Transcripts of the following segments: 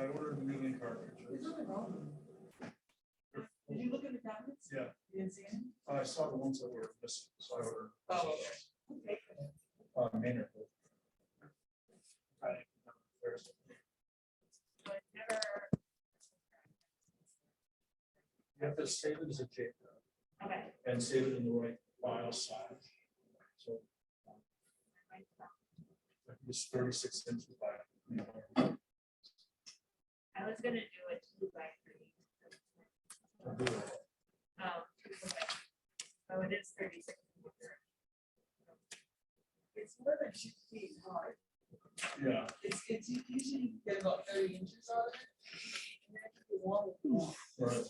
I ordered new link cartridges. Did you look at the cabinets? Yeah, You didn't see any? I saw the ones that were missing, so I ordered. Oh, okay. Maynard. You have to save it as a JPEG. Okay. And save it in the right file size. So it's 36 inches by. I was gonna do it 2 by 3. 2 by 3. Oh, it is 36. It's more than 6 feet high. Yeah. It's usually you get about 30 inches out of it. And then you want it long. Right.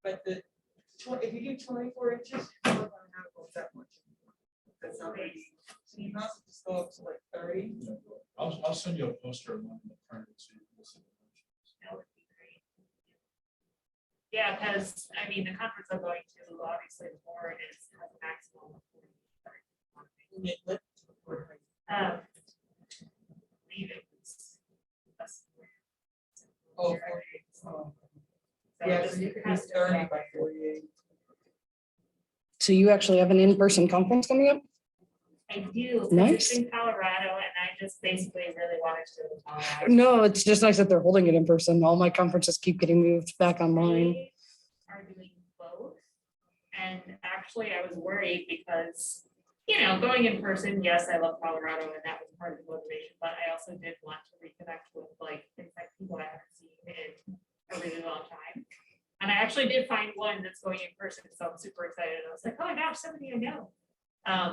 But if you do 24 inches, you're not gonna have about that much. That's not really. So you might just go up to like 30. I'll send you a poster of one in the print so you can see. That would be great. Yeah, because I mean, the conference I'm going to, obviously, the board has a maximum of 40. Leave it was less than- Oh, 48. So Yeah, just so you could has do to 30 back by 48. So you actually have an in-person conference coming up? I do. 'cause Nice. It's in Colorado, and I just basically really wanted to go to Colorado. No, it's just nice that they're holding it in person. All my conferences keep getting moved back online. They are doing both. And actually, I was worried because, going in person, yes, I love Colorado and that was part of the motivation, but I also did want to reconnect with things like people I haven't seen in a really long time. And I actually did find one that's going in person, so I'm super excited. I was like, oh my gosh, somebody I know.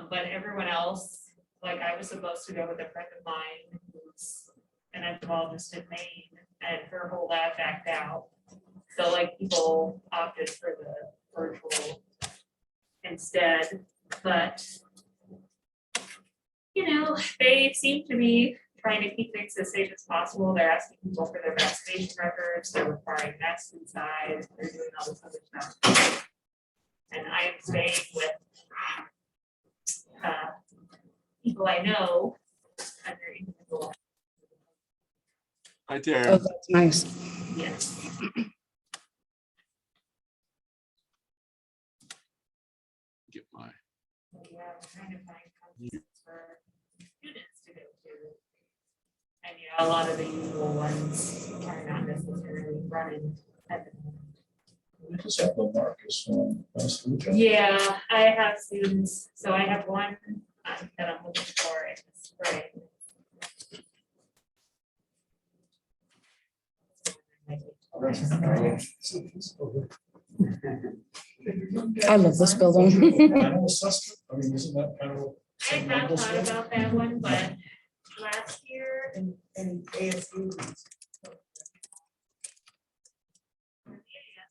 But everyone else, I was supposed to go with a friend of mine who's an entomologist in Maine, and her whole lab backed out. So people opted for the virtual instead, but they seem to be trying to keep things as safe as possible. They're asking people for their vaccination records, they're requiring masks inside, they're doing all this other stuff. And I am staying with people I know under individual. Hi, Oh, Darren. that's nice. Yes. Get my. So, yeah, I'm trying to find conferences for students to go to. And a lot of the usual ones are not necessarily running at the moment. We just have the Marcus last weekend. Yeah, I have students, so I have one that I'm looking for in the spring. I love this building. Animal assessment, I mean, isn't that kind of? I had not thought about that one, but last year. And ASU.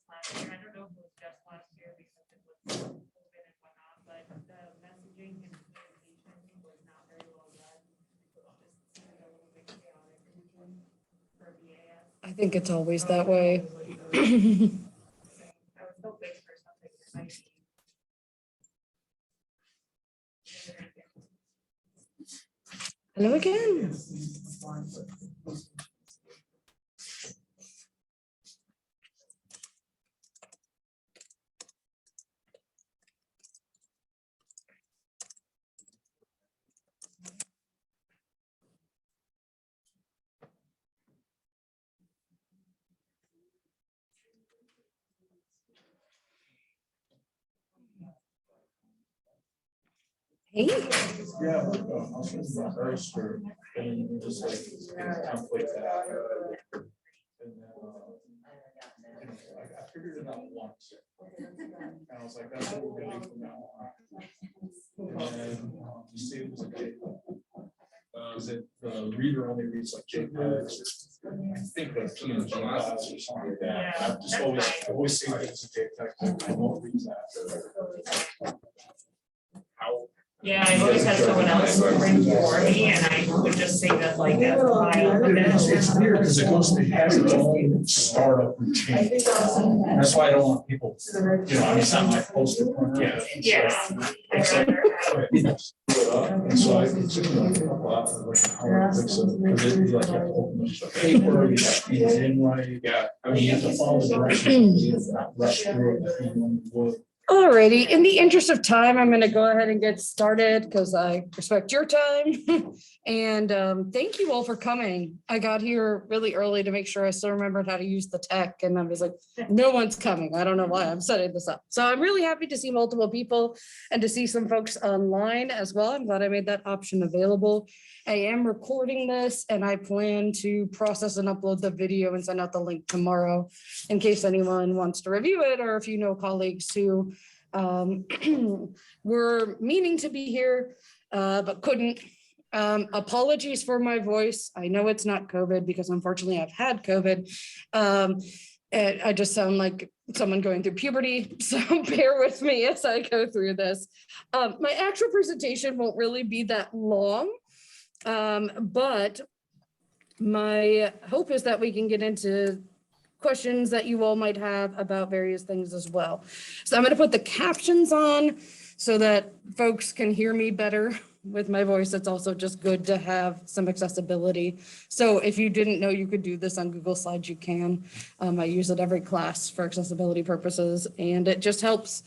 Last year, I don't know if it was just last year because it was COVID and whatnot, but the messaging and communication was not very well done. It just seemed a little bit chaotic for BAS. I think it's always that way. I was hoping for something that might be. Hello again. Hey. Yeah, I'll send you my register and you can just template that. And I figured it out once. And I was like, that's what we're gonna do from now on. And then you see it was a bit. Is it the reader only reads JPEGs? I think like PNG files or something like that. I've just always seen it as a JPEG. I won't read that. How? Yeah, I always had someone else bring for me and I would just using it like as a file. but then- It's weird because it goes, it has its own startup routine. That's why I don't want people, you know, I mean, it's not my poster. Yes. It's like, and so I can just like a lot of like how it fix it, because it you like have to open the paper, you have to feed it in right, you got, I mean, you have to follow the directions, you have to not rush through it. If you want to do it. Alrighty, in the interest of time, I'm gonna go ahead and get started because I respect your time. And thank you all for coming. I got here really early to make sure I still remembered how to use the tech, and I was like, no one's coming. I don't know why I'm setting this up. So I'm really happy to see multiple people and to see some folks online as well. I'm glad I made that option available. I am recording this and I plan to process and upload the video and send out the link tomorrow in case anyone wants to review it, or if you know colleagues who were meaning to be here but couldn't. Apologies for my voice. I know it's not COVID because unfortunately I've had COVID. And I just sound like someone going through puberty, so bear with me as I go through this. My actual presentation won't really be that long, but my hope is that we can get into questions that you all might have about various things as well. So I'm going to put the captions on so that folks can hear me better with my voice. It's also just good to have some accessibility. So if you didn't know you could do this on Google Slides, you can. I use it every class for accessibility purposes, and it just helps.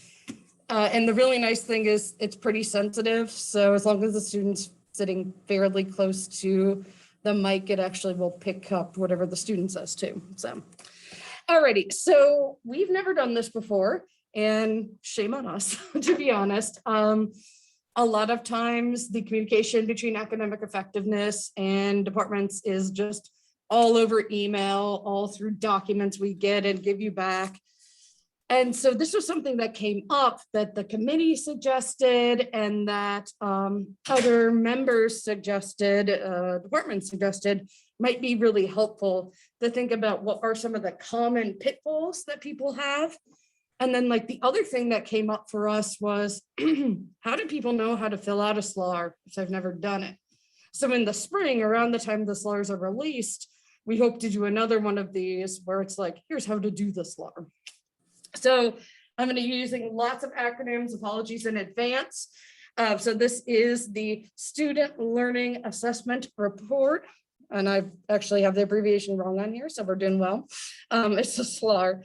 And the really nice thing is it's pretty sensitive. So as long as the student's sitting fairly close to the mic, it actually will pick up whatever the student says too. So, alrighty, so we've never done this before, and shame on us, to be honest. A lot of times the communication between academic effectiveness and departments is just all over email, all through documents we get and give you back. And so this was something that came up that the committee suggested and that other members suggested, departments suggested, might be really helpful to think about what are some of the common pitfalls that people have. And then like the other thing that came up for us was, how do people know how to fill out a SLAR? Because I've never done it. So in the spring, around the time the SLARs are released, we hope to do another one of these where it's like, here's how to do the SLAR. So I'm going to be using lots of acronyms, apologies in advance. So this is the Student Learning Assessment Report. And I actually have the abbreviation wrong on here, so we're doing well. It's a SLAR.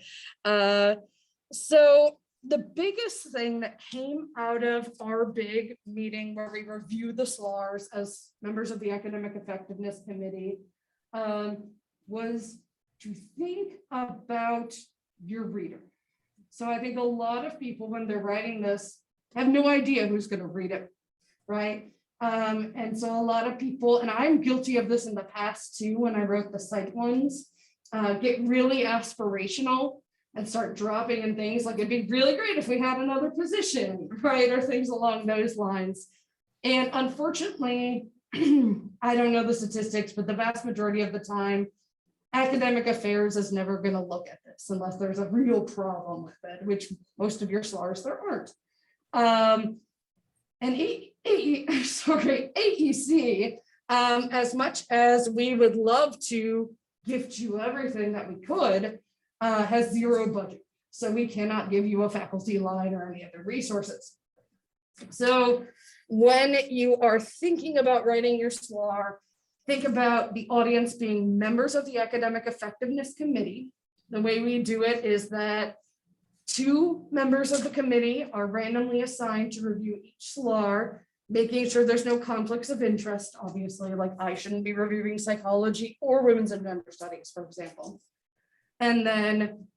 So the biggest thing that came out of our big meeting where we review the SLARs as members of the Academic Effectiveness Committee was to think about your reader. So I think a lot of people, when they're writing this, have no idea who's going to read it, right? And so a lot of people, and I'm guilty of this in the past too, when I wrote the site ones, get really aspirational and start dropping in things like it'd be really great if we had another position, right? Or things along those lines. And unfortunately, I don't know the statistics, but the vast majority of the time, academic affairs is never going to look at this unless there's a real problem with it, which most of your SLARs there aren't. And AEC, as much as we would love to gift you everything that we could, has zero budget. So we cannot give you a faculty line or any other resources. So when you are thinking about writing your SLAR, think about the audience being members of the Academic Effectiveness Committee. The way we do it is that 2 members of the committee are randomly assigned to review each SLAR, making sure there's no conflicts of interest. Obviously, like I shouldn't be reviewing psychology or women's and gender studies, for example. And then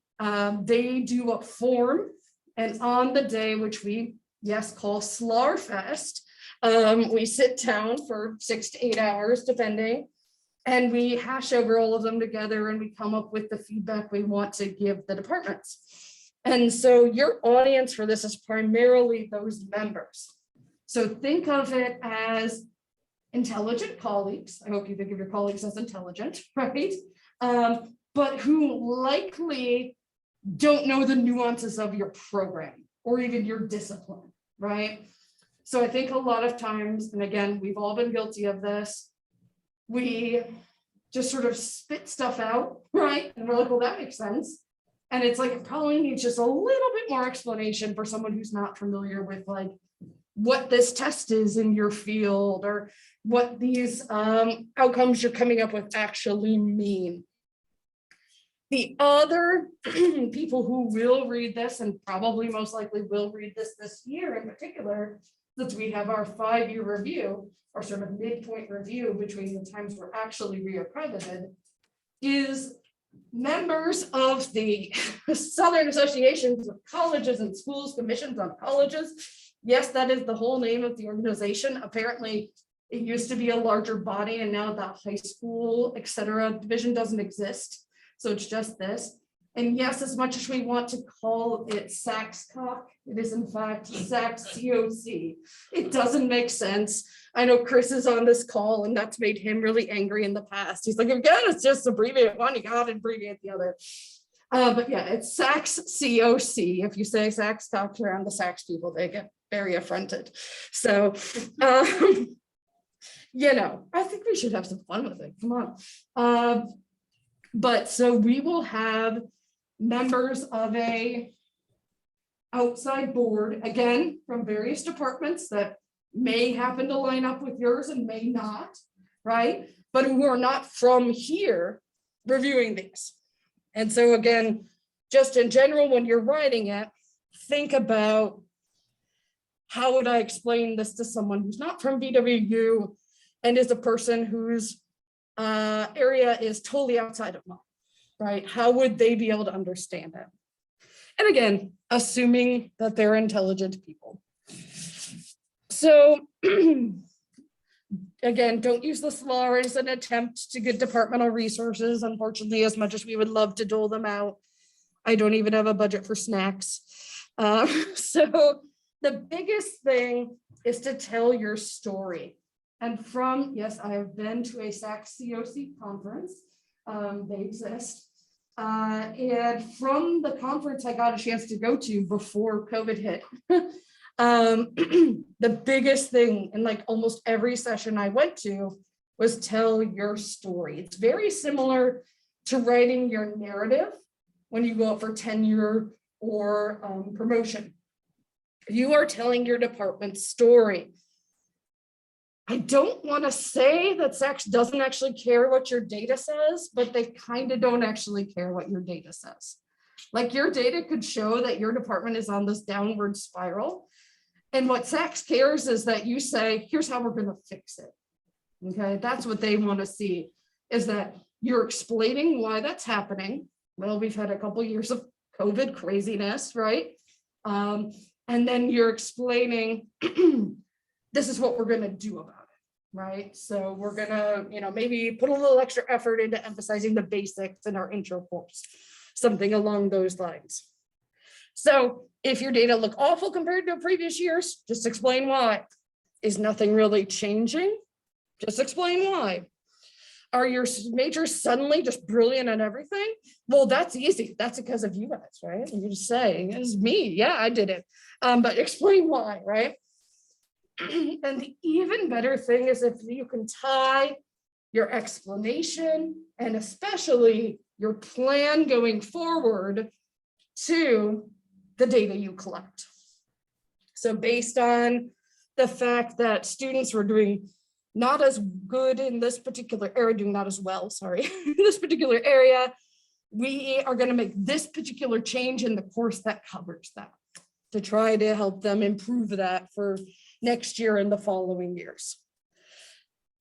they do a form, and on the day, which we, yes, call SLAR Fest, we sit down for 6 to 8 hours, depending, and we hash over all of them together and we come up with the feedback we want to give the departments. And so your audience for this is primarily those members. So think of it as intelligent colleagues. I hope you think of your colleagues as intelligent, right? But who likely don't know the nuances of your program or even your discipline, right? So I think a lot of times, and again, we've all been guilty of this, we just sort of spit stuff out, right? And we're like, well, that makes sense. And it's like, it probably needs just a little bit more explanation for someone who's not familiar with like what this test is in your field or what these outcomes you're coming up with actually mean. The other people who will read this and probably most likely will read this year in particular, since we have our 5-year review or sort of midpoint review between the times we're actually reaccredited, is members of the Southern Associations of Colleges and Schools, Commissions on Colleges. Yes, that is the whole name of the organization. Apparently, it used to be a larger body and now the high school, et cetera, division doesn't exist. So it's just this. And yes, as much as we want to call it SACSCOC, it is in fact SACSCOC. It doesn't make sense. I know Chris is on this call and that's made him really angry in the past. He's like, again, it's just abbreviate one, you gotta abbreviate the other. But yeah, it's SACSCOC. If you say SACSCOC around the Sacs people, they get very affronted. So, you know, I think we should have some fun with it. Come on. But so we will have members of a outside board, again, from various departments that may happen to line up with yours and may not, right? But who are not from here reviewing these. And so again, just in general, when you're writing it, think about how would I explain this to someone who's not from VWU and is a person whose area is totally outside of mine, right? How would they be able to understand it? And again, assuming that they're intelligent people. So again, don't use the SLAR as an attempt to get departmental resources. Unfortunately, as much as we would love to dole them out, I don't even have a budget for snacks. So the biggest thing is to tell your story. And from, yes, I have been to a SACSCOC conference. They exist. And from the conference I got a chance to go to before COVID hit, the biggest thing in like almost every session I went to was tell your story. It's very similar to writing your narrative when you go up for tenure or promotion. You are telling your department's story. I don't want to say that SACS doesn't actually care what your data says, but they kind of don't actually care what your data says. Like your data could show that your department is on this downward spiral. And what SACS cares is that you say, here's how we're going to fix it. Okay, that's what they want to see, is that you're explaining why that's happening. Well, we've had a couple of years of COVID craziness, right? And then you're explaining, this is what we're going to do about it, right? So we're going to, you know, maybe put a little extra effort into emphasizing the basics in our intro course, something along those lines. So if your data look awful compared to previous years, just explain why. Is nothing really changing? Just explain why. Are your majors suddenly just brilliant at everything? Well, that's easy. That's because of you guys, right? And you just say, it's me. Yeah, I did it. But explain why, right? And the even better thing is if you can tie your explanation and especially your plan going forward to the data you collect. So based on the fact that students were doing not as good in this particular area, doing not as well, sorry, in this particular area, we are going to make this particular change in the course that covers that to try to help them improve that for next year and the following years.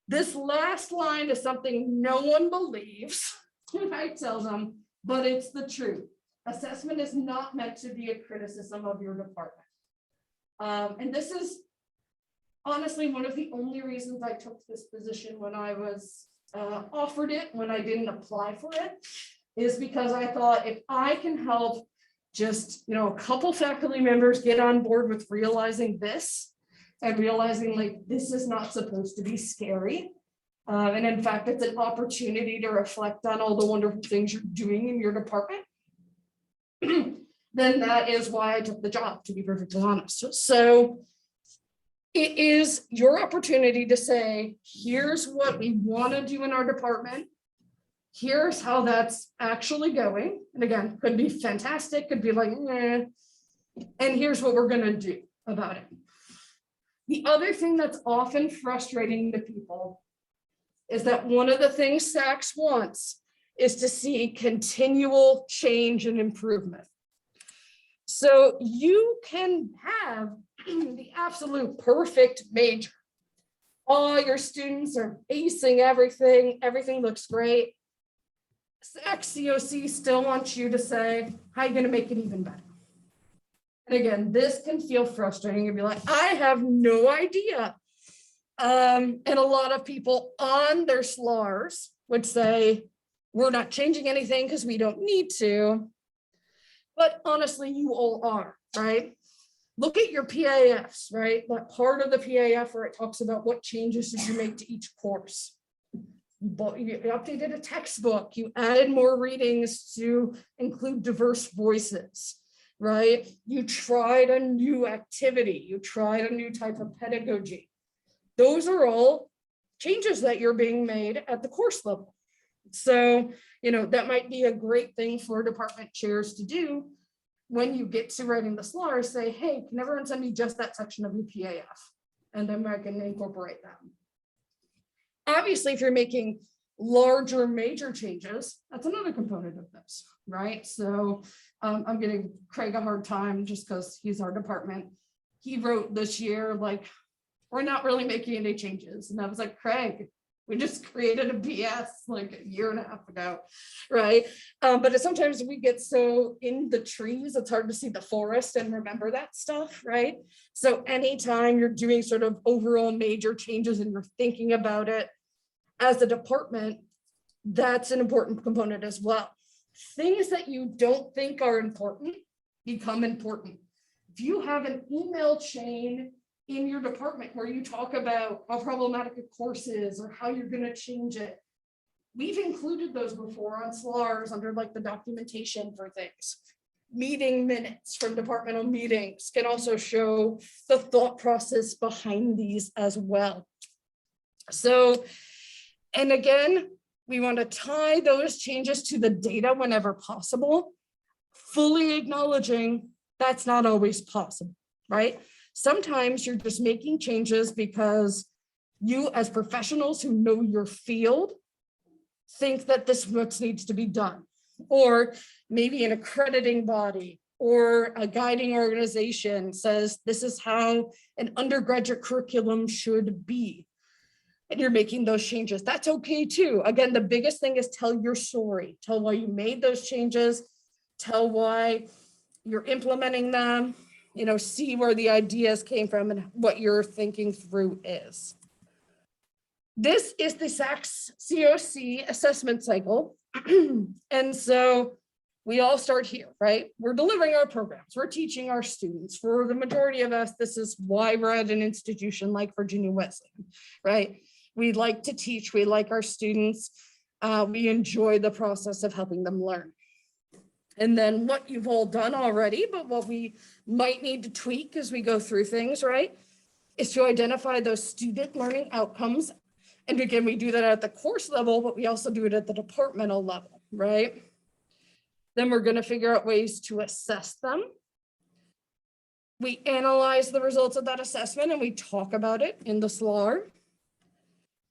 This last line is something no one believes when I tell them, but it's the truth. Assessment is not meant to be a criticism of your department. And this is honestly one of the only reasons I took this position when I was offered it, when I didn't apply for it, is because I thought if I can help just, you know, a couple faculty members get on board with realizing this and realizing like this is not supposed to be scary. And in fact, it's an opportunity to reflect on all the wonderful things you're doing in your department. Then that is why I took the job, to be perfectly honest. So it is your opportunity to say, here's what we want to do in our department. Here's how that's actually going. And again, could be fantastic, could be like, eh. And here's what we're going to do about it. The other thing that's often frustrating to people is that one of the things SACS wants is to see continual change and improvement. So you can have the absolute perfect major. All your students are acing everything. Everything looks great. SACS COC still wants you to say, how are you going to make it even better? And again, this can feel frustrating and be like, I have no idea. And a lot of people on their SLARs would say, we're not changing anything because we don't need to. But honestly, you all are, right? Look at your PAFs, right? That part of the PAF where it talks about what changes did you make to each course. You updated a textbook, you added more readings to include diverse voices, right? You tried a new activity, you tried a new type of pedagogy. Those are all changes that you're being made at the course level. So, that might be a great thing for department chairs to do when you get to writing the SLAR, say, hey, can everyone send me just that section of your PAF? And then I can incorporate that. Obviously, if you're making larger major changes, that's another component of this, right? So I'm giving Craig a hard time just because he's our department. He wrote this year, like, we're not really making any changes. And I was like, Craig, we just created a BS like a year and a half ago, right? But sometimes we get so in the trees, it's hard to see the forest and remember that stuff, right? So anytime you're doing sort of overall major changes and you're thinking about it as a department, that's an important component as well. Things that you don't think are important become important. If you have an email chain in your department where you talk about how problematic a course is or how you're going to change it, we've included those before on SLARs under like the documentation for things. Meeting minutes from departmental meetings can also show the thought process behind these as well. So, and again, we want to tie those changes to the data whenever possible, fully acknowledging that's not always possible, right? Sometimes you're just making changes because you as professionals who know your field think that this much needs to be done. Or maybe an accrediting body or a guiding organization says this is how an undergraduate curriculum should be. And you're making those changes. That's okay too. Again, the biggest thing is tell your story. Tell why you made those changes. Tell why you're implementing them. See where the ideas came from and what you're thinking through is. This is the SACS COC assessment cycle. And so we all start here, right? We're delivering our programs. We're teaching our students. For the majority of us, this is why we're at an institution like Virginia Wesleyan, right? We like to teach. We like our students. We enjoy the process of helping them learn. And then what you've all done already, but what we might need to tweak as we go through things, right, is to identify those student learning outcomes. And again, we do that at the course level, but we also do it at the departmental level, right? Then we're going to figure out ways to assess them. We analyze the results of that assessment and we talk about it in the SLAR.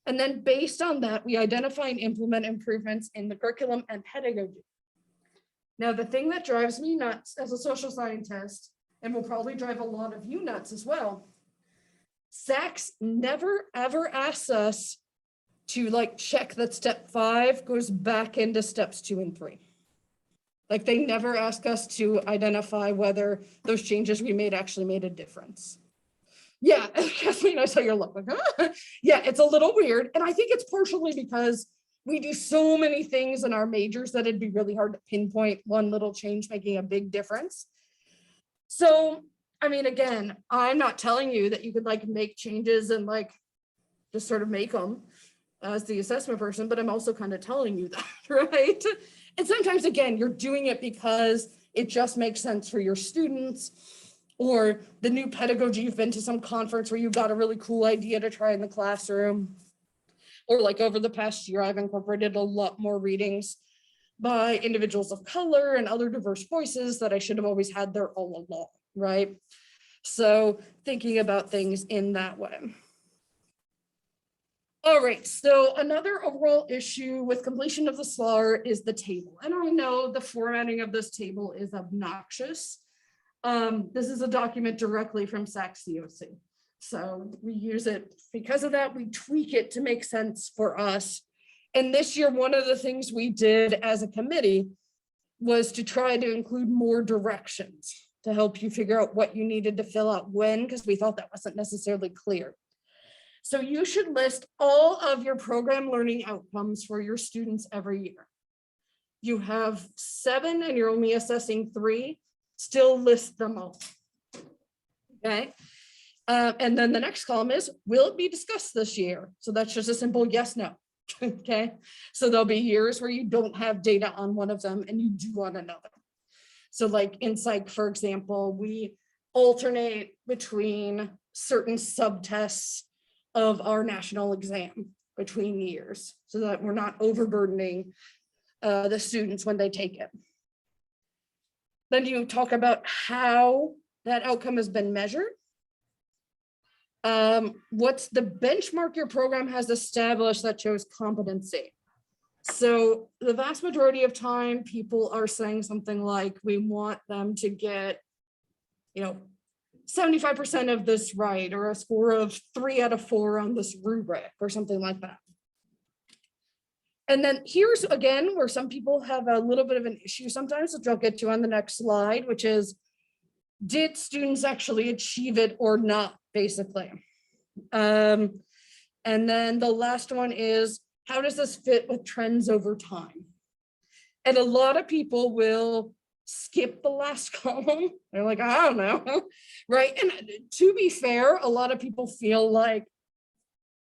And then based on that, we identify and implement improvements in the curriculum and pedagogy. Now, the thing that drives me nuts as a social scientist, and will probably drive a lot of you nuts as well, SACS never ever asks us to like check that step 5 goes back into steps 2 and 3. Like they never ask us to identify whether those changes we made actually made a difference. Yeah, Kathleen, I saw your look like, ah. Yeah, it's a little weird. And I think it's partially because we do so many things in our majors that it'd be really hard to pinpoint one little change making a big difference. So, I mean, again, I'm not telling you that you could like make changes and like just sort of make them as the assessment person, but I'm also kind of telling you that, right? And sometimes, again, you're doing it because it just makes sense for your students. Or the new pedagogy, you've been to some conference where you got a really cool idea to try in the classroom. Or like over the past year, I've incorporated a lot more readings by individuals of color and other diverse voices that I should have always had there all along, right? So thinking about things in that way. All right, so another overall issue with completion of the SLAR is the table. And I know the formatting of this table is obnoxious. This is a document directly from SAC-COC. So we use it because of that, we tweak it to make sense for us. And this year, one of the things we did as a committee was to try to include more directions to help you figure out what you needed to fill out when, because we thought that wasn't necessarily clear. So you should list all of your program learning outcomes for your students every year. You have 7 and you're only assessing 3, still list them all. Okay. And then the next column is, will it be discussed this year? So that's just a simple yes, no. Okay. So there'll be years where you don't have data on one of them and you do on another. So like in psych, for example, we alternate between certain subtests of our national exam between years so that we're not overburdening the students when they take it. Then you talk about how that outcome has been measured. What's the benchmark your program has established that shows competency? So the vast majority of time, people are saying something like, we want them to get, 75% of this right, or a score of 3 out of 4 on this rubric or something like that. And then here's again, where some people have a little bit of an issue sometimes, which I'll get to on the next slide, which is, did students actually achieve it or not, basically? And then the last one is, how does this fit with trends over time? And a lot of people will skip the last column. They're like, I don't know, right? And to be fair, a lot of people feel like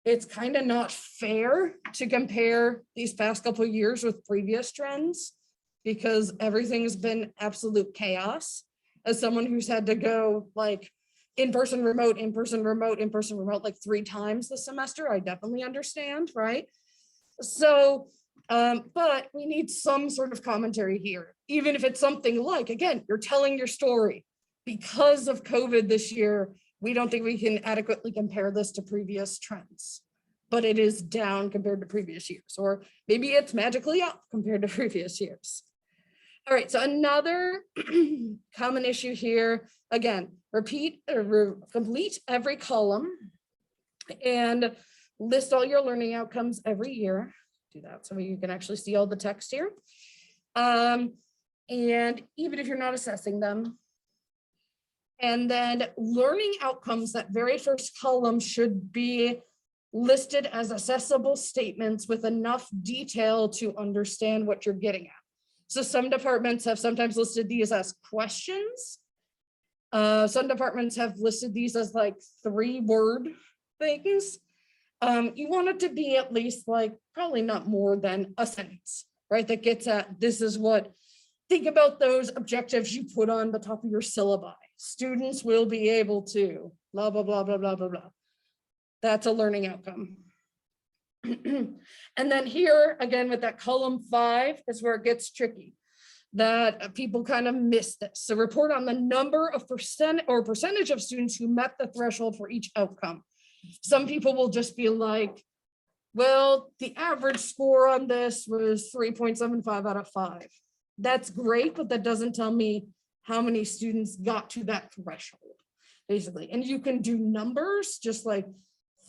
it's kind of not fair to compare these past couple of years with previous trends because everything has been absolute chaos. As someone who's had to go like in-person, remote, in-person, remote, in-person, remote, like 3 times this semester, I definitely understand, right? So, but we need some sort of commentary here, even if it's something like, again, you're telling your story. Because of COVID this year, we don't think we can adequately compare this to previous trends, but it is down compared to previous years, or maybe it's magically up compared to previous years. All right, so another common issue here, again, complete every column and list all your learning outcomes every year. Do that so you can actually see all the text here. And even if you're not assessing them. And then learning outcomes, that very first column should be listed as accessible statements with enough detail to understand what you're getting at. So some departments have sometimes listed these as questions. Some departments have listed these as like 3-word things. You want it to be at least like probably not more than a sentence, right? That gets at, this is what, think about those objectives you put on the top of your syllabi. Students will be able to blah, blah, blah, blah, blah, blah, blah. That's a learning outcome. And then here again with that column 5 is where it gets tricky, that people kind of miss this. So report on the number of percentage of students who met the threshold for each outcome. Some people will just be like, well, the average score on this was 3.75 out of 5. That's great, but that doesn't tell me how many students got to that threshold, basically. And you can do numbers, just like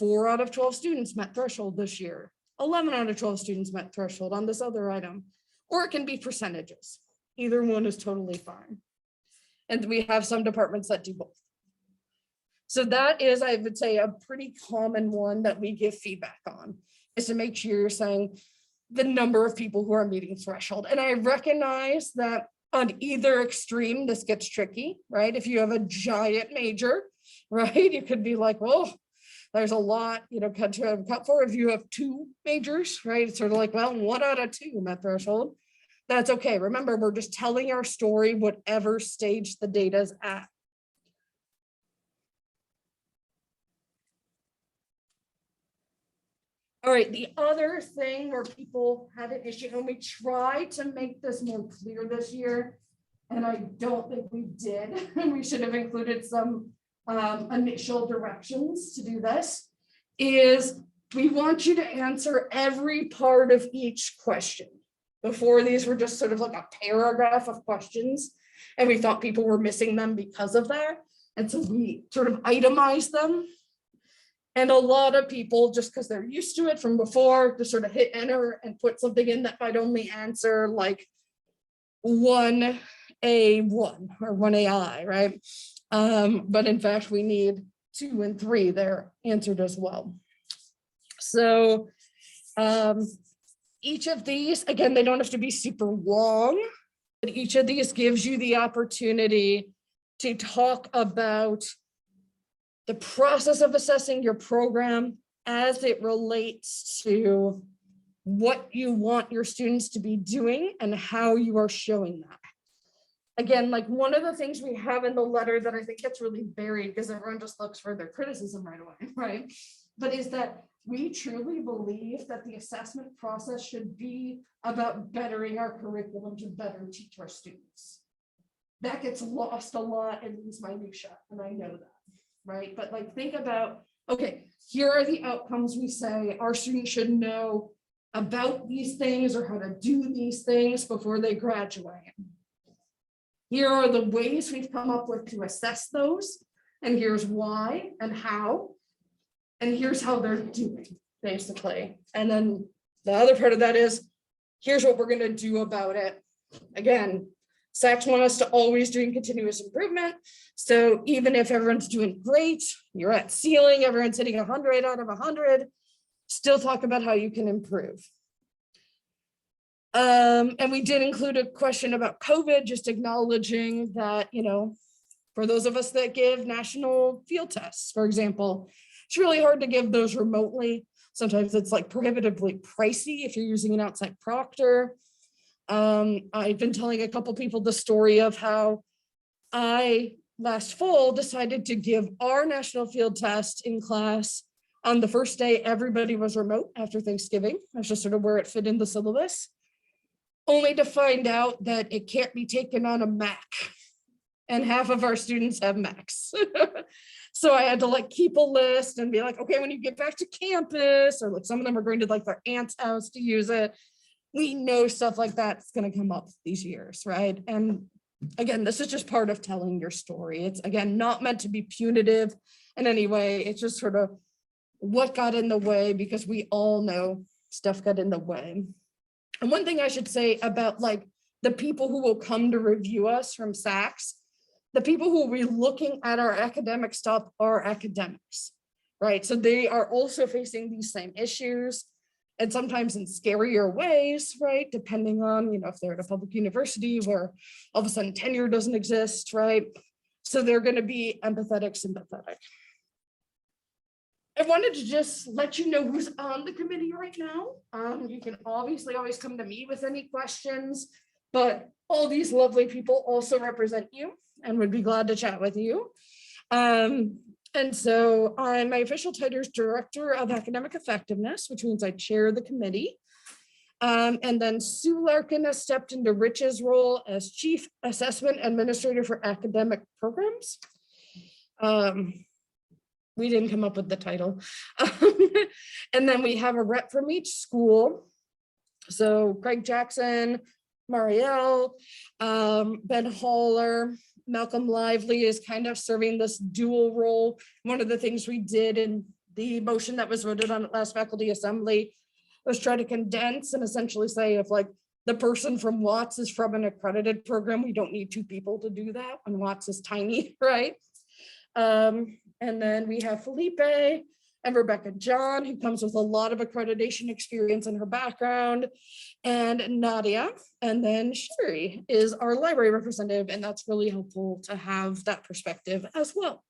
4 out of 12 students met threshold this year. 11 out of 12 students met threshold on this other item, or it can be percentages. Either one is totally fine. And we have some departments that do both. So that is, I would say, a pretty common one that we give feedback on, is to make sure you're saying the number of people who are meeting threshold. And I recognize that on either extreme, this gets tricky, right? If you have a giant major, right, you could be like, well, there's a lot, cut for. If you have 2 majors, right, it's sort of like, well, 1 out of 2 met threshold. That's okay. Remember, we're just telling our story, whatever stage the data's at. All right, the other thing where people had an issue, and we tried to make this more clear this year, and I don't think we did, and we should have included some initial directions to do this, is we want you to answer every part of each question. Before, these were just sort of like a paragraph of questions, and we thought people were missing them because of that. And so we sort of itemized them. And a lot of people, just because they're used to it from before, just sort of hit enter and put something in that might only answer like 1A1 or 1AI, right? But in fact, we need 2 and 3 there answered as well. So each of these, again, they don't have to be super long, but each of these gives you the opportunity to talk about the process of assessing your program as it relates to what you want your students to be doing and how you are showing that. Again, like one of the things we have in the letter that I think gets really buried because everyone just looks for their criticism right away, right? But is that we truly believe that the assessment process should be about bettering our curriculum to better teach our students. That gets lost a lot in these minutia, and I know that, right? But like, think about, okay, here are the outcomes we say our students should know about these things or how to do these things before they graduate. Here are the ways we've come up with to assess those, and here's why and how, and here's how they're doing, basically. And then the other part of that is, here's what we're gonna do about it. Again, SACs want us to always doing continuous improvement. So even if everyone's doing great, you're at ceiling, everyone's hitting 100 out of 100, still talk about how you can improve. And we did include a question about COVID, just acknowledging that, you know, for those of us that give national field tests, for example, it's really hard to give those remotely. Sometimes it's like prohibitively pricey if you're using an outside proctor. I've been telling a couple people the story of how I last fall decided to give our national field test in class on the first day. Everybody was remote after Thanksgiving. That's just sort of where it fit in the syllabus, only to find out that it can't be taken on a Mac, and half of our students have Macs. So I had to like keep a list and be like, okay, when you get back to campus, or like some of them are going to like their aunt's house to use it. We know stuff like that's going to come up these years, right? And again, this is just part of telling your story. It's again, not meant to be punitive in any way. It's just sort of what got in the way, because we all know stuff got in the way. And one thing I should say about like the people who will come to review us from SACs, the people who will be looking at our academic stuff are academics, right? So they are also facing these same issues, and sometimes in scarier ways, right? Depending on, you know, if they're at a public university where all of a sudden tenure doesn't exist, right? So they're going to be empathetic, sympathetic. I wanted to just let you know who's on the committee right now. You can obviously always come to me with any questions, but all these lovely people also represent you and would be glad to chat with you. And so my official title is Director of Academic Effectiveness, which means I chair the committee. And then Sue Larkin has stepped into Rich's role as Chief Assessment Administrator for Academic Programs. We didn't come up with the title. And then we have a rep from each school. So Craig Jackson, Marielle, Ben Haller, Malcolm Lively is kind of serving this dual role. One of the things we did in the motion that was voted on at last faculty assembly was try to condense and essentially say, if like the person from Watts is from an accredited program, we don't need 2 people to do that when Watts is tiny, right? And then we have Felipe and Rebecca John, who comes with a lot of accreditation experience in her background, and Nadia. And then Sherry is our library representative, and that's really helpful to have that perspective as well.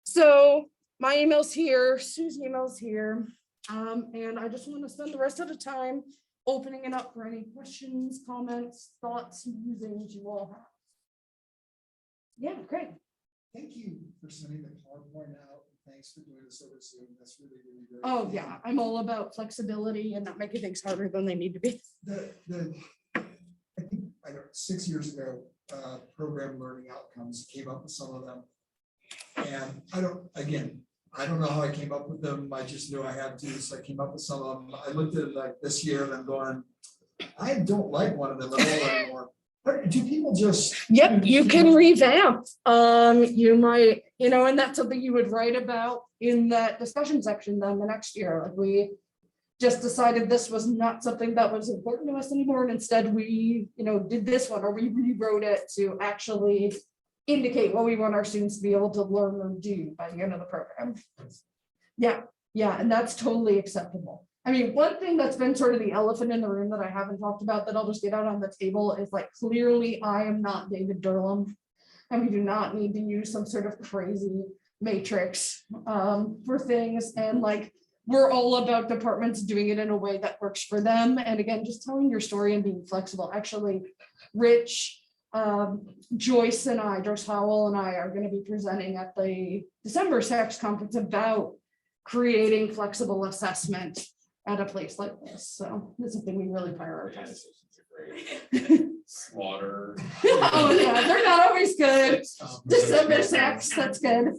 So my email's here, Sue's email's here, and I just want to spend the rest of the time opening it up for any questions, comments, thoughts, musings you all have. Yeah, great. Thank you for sending the PowerPoint out. thanks for doing this over Zoom. That's really, really good. Oh, yeah, I'm all about flexibility and not making things harder than they need to be. I think, I know, 6 years ago, program learning outcomes came up with some of them. And I don't know how I came up with them. I just knew I had to, so I came up with some of them. I looked at it like this year and I'm going, I don't like one of them at all anymore. But do people just? Yep, you can revamp. You might, and that's something you would write about in that discussion section then the next year. Like we just decided this was not something that was important to us anymore. And instead we, did this one, or we rewrote it to actually indicate what we want our students to be able to learn or do by the end of the program. Yeah, and that's totally acceptable. I mean, one thing that's been sort of the elephant in the room that I haven't talked about that I'll just get out on the table is like, clearly I am not David Durham. And we do not need to use some sort of crazy matrix for things. And like, we're all about departments doing it in a way that works for them. And again, just telling your story and being flexible. Actually, Rich, Joyce Howell and I are going to be presenting at the December SACS conference about creating flexible assessment at a place like this. So this is something we really prioritize. Slaughter. Oh yeah, they're not always good. December SACS, that's good.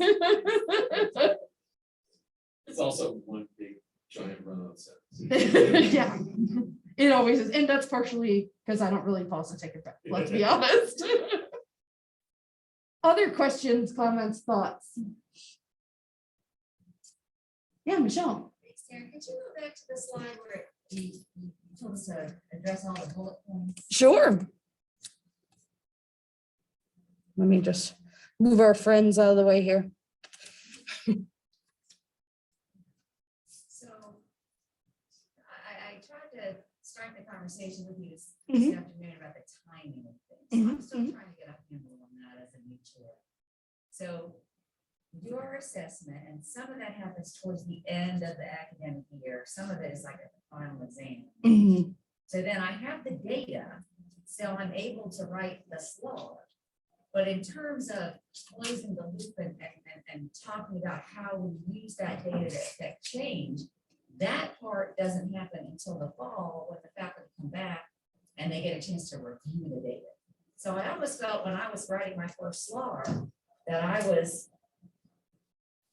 It's also one big giant run-on sentence. Yeah, it always is. And that's partially because I don't really pause to take it back, let's be honest. Other questions, comments, thoughts? Yeah, Michelle. Thanks, Darren. Could you go back to the slide where you told us to address all the bullet points? Sure. Let me just move our friends out of the way here. So I tried to start the conversation with you this Mhm. afternoon about the timing of things. Mhm, I'm still mhm. trying to get a handle on that as a new chair. So we do our assessment, and some of that happens towards the end of the academic year. Some of it is like at the final exam. Mhm. So then I have the data, so I'm able to write the SLAR. But in terms of closing the loop and talking about how we use that data to affect change, that part doesn't happen until the fall when the faculty come back and they get a chance to review the data. So I almost felt when I was writing my first SLAR that I was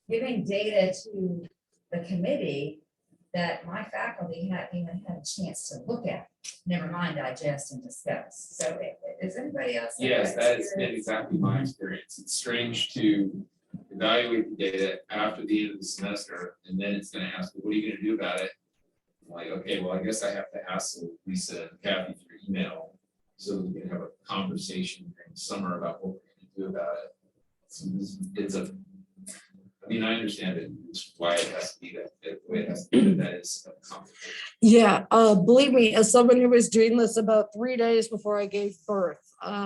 giving data to the committee that my faculty hadn't even had a chance to look at, never mind digest and discuss. So is anybody else? have Yes, that that has been experience? exactly my experience. It's strange to evaluate the data after the end of the semester, and then it's gonna ask, what are you gonna do about it? I'm like, okay, well, I guess I have to ask Lisa and Kathy through email, so we can have a conversation during the summer about what we're gonna do about it. So I mean, I understand it, it's why it has to be that, the way it has to be, that is complicated. Yeah, believe me, as someone who was doing this about 3 days before I gave birth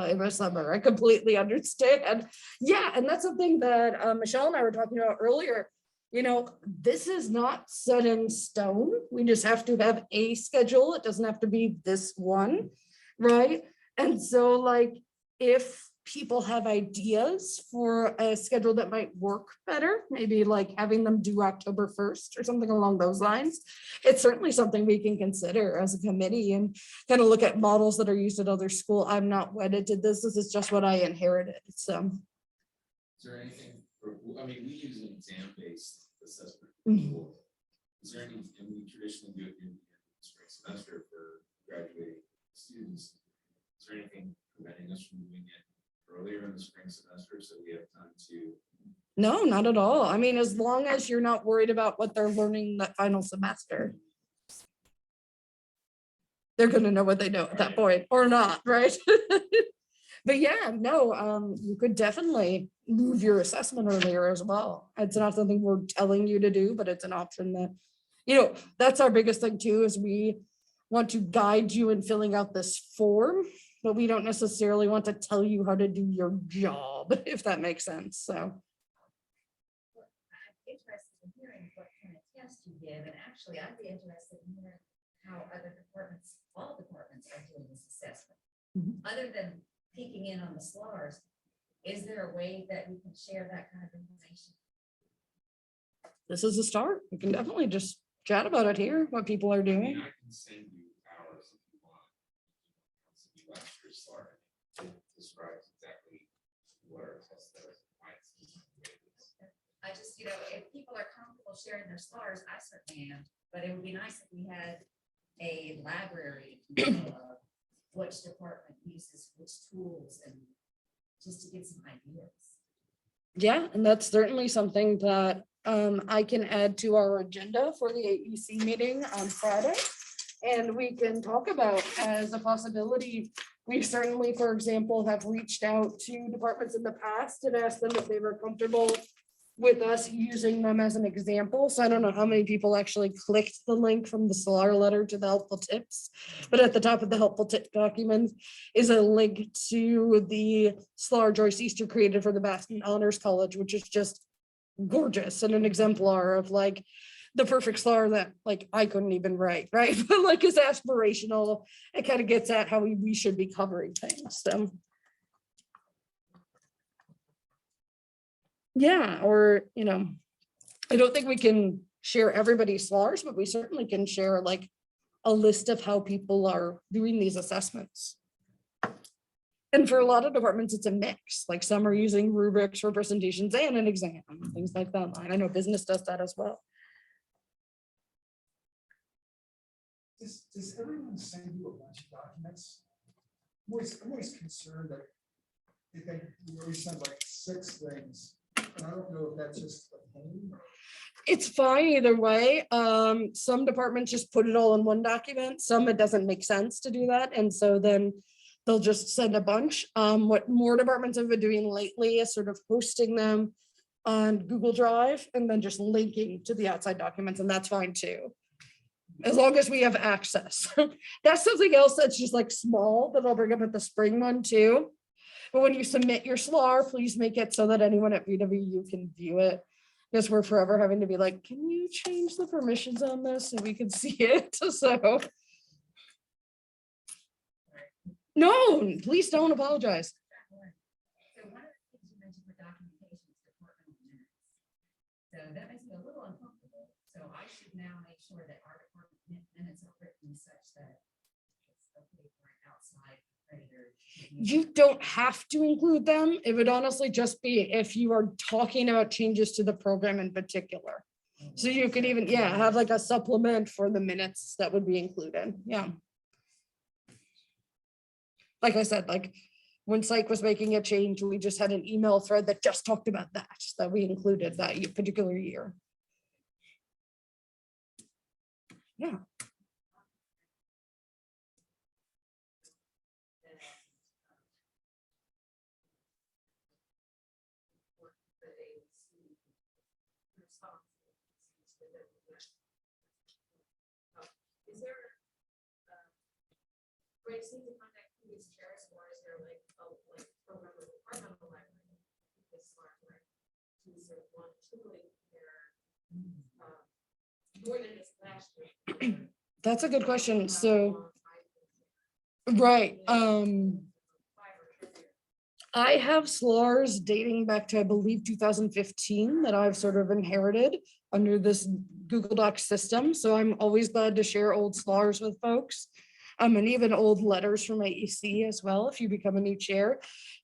in my summer, I completely understand. Yeah, and that's something that Michelle and I were talking about earlier. This is not set in stone. We just have to have a schedule. It doesn't have to be this one, right? And so like, if people have ideas for a schedule that might work better, maybe like having them do October 1st or something along those lines, it's certainly something we can consider as a committee and kind of look at models that are used at other schools. I'm not wedded to this. This is just what I inherited. So. Is there anything, I mean, we use an exam-based assessment. Mhm. tool. Is there any, and we traditionally do it in the spring semester for graduating students. Is there anything preventing us from doing it earlier in the spring semester so we have time to? No, not at all. I mean, as long as you're not worried about what they're learning that final semester. They're gonna know what they know at that point or not, right? But yeah, no, you could definitely move your assessment earlier as well. It's not something we're telling you to do, but it's an option that, that's our biggest thing too, is we want to guide you in filling out this form, but we don't necessarily want to tell you how to do your job, if that makes sense. So. I'm interested in hearing what kind of test you give, and actually I'd be interested in hearing how other departments, all departments are doing this assessment. Mhm. Other than peeking in on the SLARs, is there a way that we can share that kind of information? this is a start. We can definitely just chat about it here, what people are I mean, doing. I can send you ours if you want. Send you last year's SLAR. It describes exactly what our test does. why it's the way it is. I just, if people are comfortable sharing their SLARs, I certainly am, but it would be nice if we had a library of which department uses which tools and just to get some ideas. Yeah, and that's certainly something that I can add to our agenda for the AEC meeting on Friday. And we can talk about as a possibility. We certainly, for example, have reached out to departments in the past and asked them if they were comfortable with us using them as an example. So I don't know how many people actually clicked the link from the SLAR letter to the helpful tips. But at the top of the helpful tip document is a link to the SLAR Joyce Easter created for the Baskin Honors College, which is just gorgeous and an exemplar of like the perfect SLAR that like I couldn't even write, right? But like is aspirational. It kind of gets at how we should be covering things. So yeah, or I don't think we can share everybody's SLARs, but we certainly can share like a list of how people are doing these assessments. And for a lot of departments, it's a mix. Like some are using rubrics for presentations and an exam, things like that. I know business does that as well. Does everyone send you a bunch of documents? I'm always concerned that we always send like 6 things. And I don't know if that's just a pain. It's fine either way. Some departments just put it all in one document. Some it doesn't make sense to do that. And so then they'll just send a bunch. What more departments have been doing lately is sort of hosting them on Google Drive and then just linking to the outside documents, and that's fine too. As long as we have access. That's something else that's just like small that I'll bring up at the spring one too. But when you submit your SLAR, please make it so that anyone at VWU can view it. Because we're forever having to be like, can you change the permissions on this so we can see it? So. No, please don't apologize. So one of the things you mentioned for documentation is departmental minutes. So that makes me a little uncomfortable. So I should now make sure that our department minutes are written such that it's okay for an outside creditor. You don't have to include them. It would honestly just be if you are talking about changes to the program in particular. So you could even, have like a supplement for the minutes that would be included. Yeah. Like I said, like when Psych was making a change, we just had an email thread that just talked about that we included that particular year. Yeah. Is there ways to contact previous chairs, or is there like a program with departmental library? This SLAR, right? To sort of longitudinally compare more than just last year. That's a good question. So, right. I have SLARs dating back to, I believe, 2015 that I've sort of inherited under this Google Docs system. So I'm always glad to share old SLARs with folks. And even old letters from AEC as well, if you become a new chair.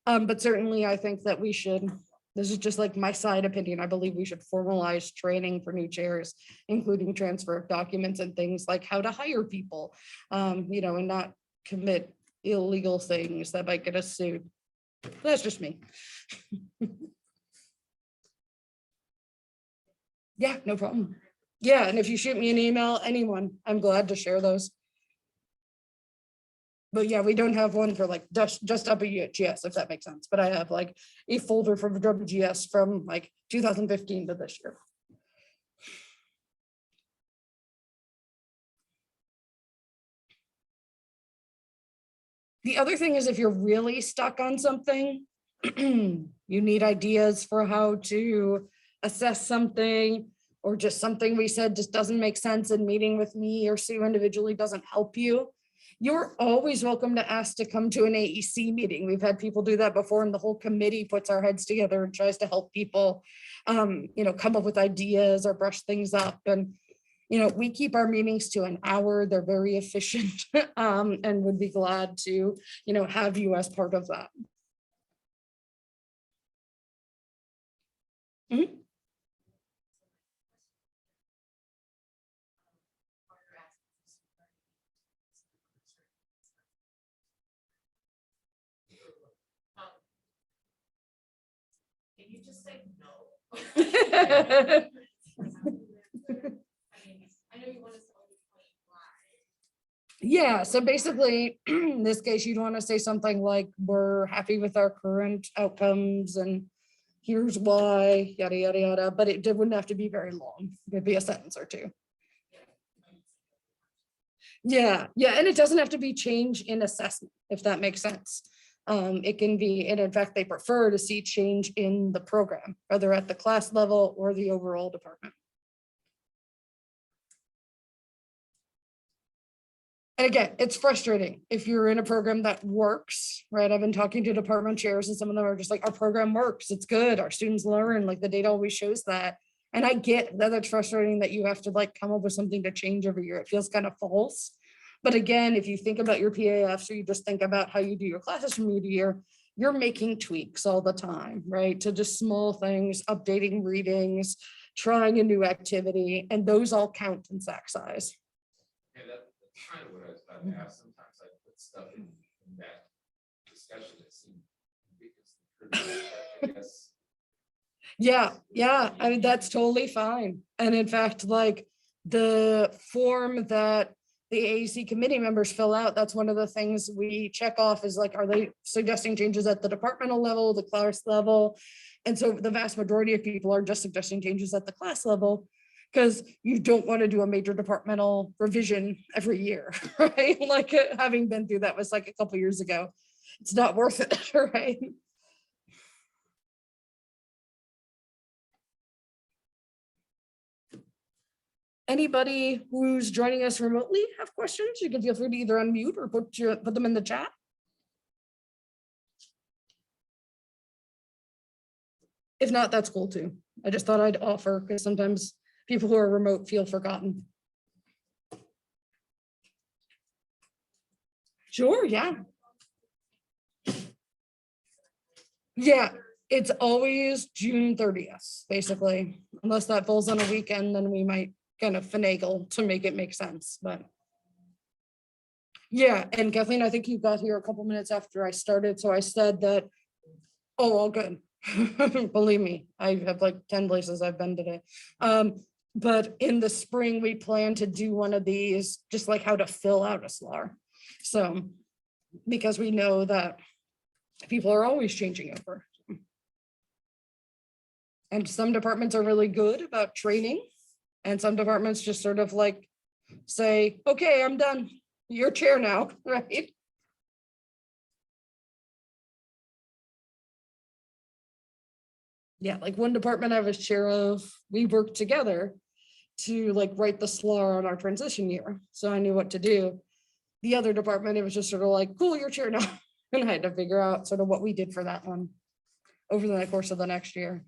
But certainly I think that we should, this is just like my side opinion, I believe we should formalize training for new chairs, including transfer of documents and things like how to hire people, and not commit illegal things that might get us sued. That's just me. Yeah, no problem. Yeah, and if you shoot me an email, anyone, I'm glad to share those. But yeah, we don't have one for like just WGS, if that makes sense. But I have like a folder from WGS from like 2015 to this year. The other thing is if you're really stuck on something, you need ideas for how to assess something, or just something we said just doesn't make sense in meeting with me or Sue individually doesn't help you. You're always welcome to ask to come to an AEC meeting. We've had people do that before, and the whole committee puts our heads together and tries to help people come up with ideas or brush things up. And, we keep our meetings to an hour. They're very efficient, and would be glad to, have you as part of that. Mhm. Can you just say no? I know you want us to always play live. Yeah, so basically, in this case, you'd want to say something like, we're happy with our current outcomes and here's why, yada, yada, yada, but it wouldn't have to be very long. It could be a sentence or two. Yeah, and it doesn't have to be change in assessment, if that makes sense. It can be, and in fact, they prefer to see change in the program, whether at the class level or the overall department. And again, it's frustrating if you're in a program that works, right? I've been talking to department chairs and some of them are just like, our program works, it's good, our students learn, like the data always shows that. And I get that it's frustrating that you have to like come up with something to change every year. It feels kind of false. But again, if you think about your PAFs or you just think about how you do your classes from year to year, you're making tweaks all the time, right? To just small things, updating readings, trying a new activity, and those all count in sack size. Yeah, that's kind of what I was about to ask. Sometimes I put stuff in that discussion that seemed ridiculous, I guess. Yeah, I mean, that's totally fine. And in fact, like the form that the AAC committee members fill out, that's one of the things we check off is like, are they suggesting changes at the departmental level, the class level? And so the vast majority of people are just suggesting changes at the class level because you don't want to do a major departmental revision every year, right? Like having been through that was like a couple years ago. It's not worth it, right? Anybody who's joining us remotely have questions, you can feel free to either unmute or put them in the chat. If not, that's cool too. I just thought I'd offer because sometimes people who are remote feel forgotten. Sure, yeah. Yeah, it's always June 30th, basically. Unless that falls on a weekend, then we might kind of finagle to make it make sense, but. Yeah, and Kathleen, I think you got here a couple minutes after I started, so I said that, oh, all good. Believe me, I have like 10 places I've been today. But in the spring, we plan to do one of these, just like how to fill out a SLAR. So, because we know that people are always changing over. And some departments are really good about training, and some departments just sort of like say, okay, I'm done. You're chair now, right? Yeah, like one department I was chair of, we worked together to like write the SLAR on our transition year. So I knew what to do. The other department, it was just sort of like, cool, you're chair now. And I had to figure out sort of what we did for that one over the course of the next year.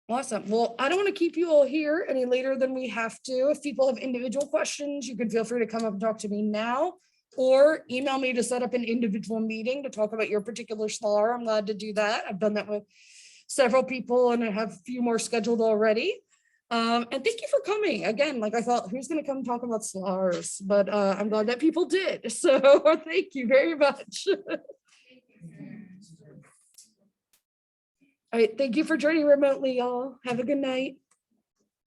Awesome. Well, I don't want to keep you all here any later than we have to. If people have individual questions, you can feel free to come up and talk to me now or email me to set up an individual meeting to talk about your particular SLAR. I'm glad to do that. I've done that with several people and I have a few more scheduled already. And thank you for coming. Again, like I thought, who's going to come talk about SLARs? But I'm glad that people did. So thank you very much. All right, thank you for joining remotely, y'all. Have a good night.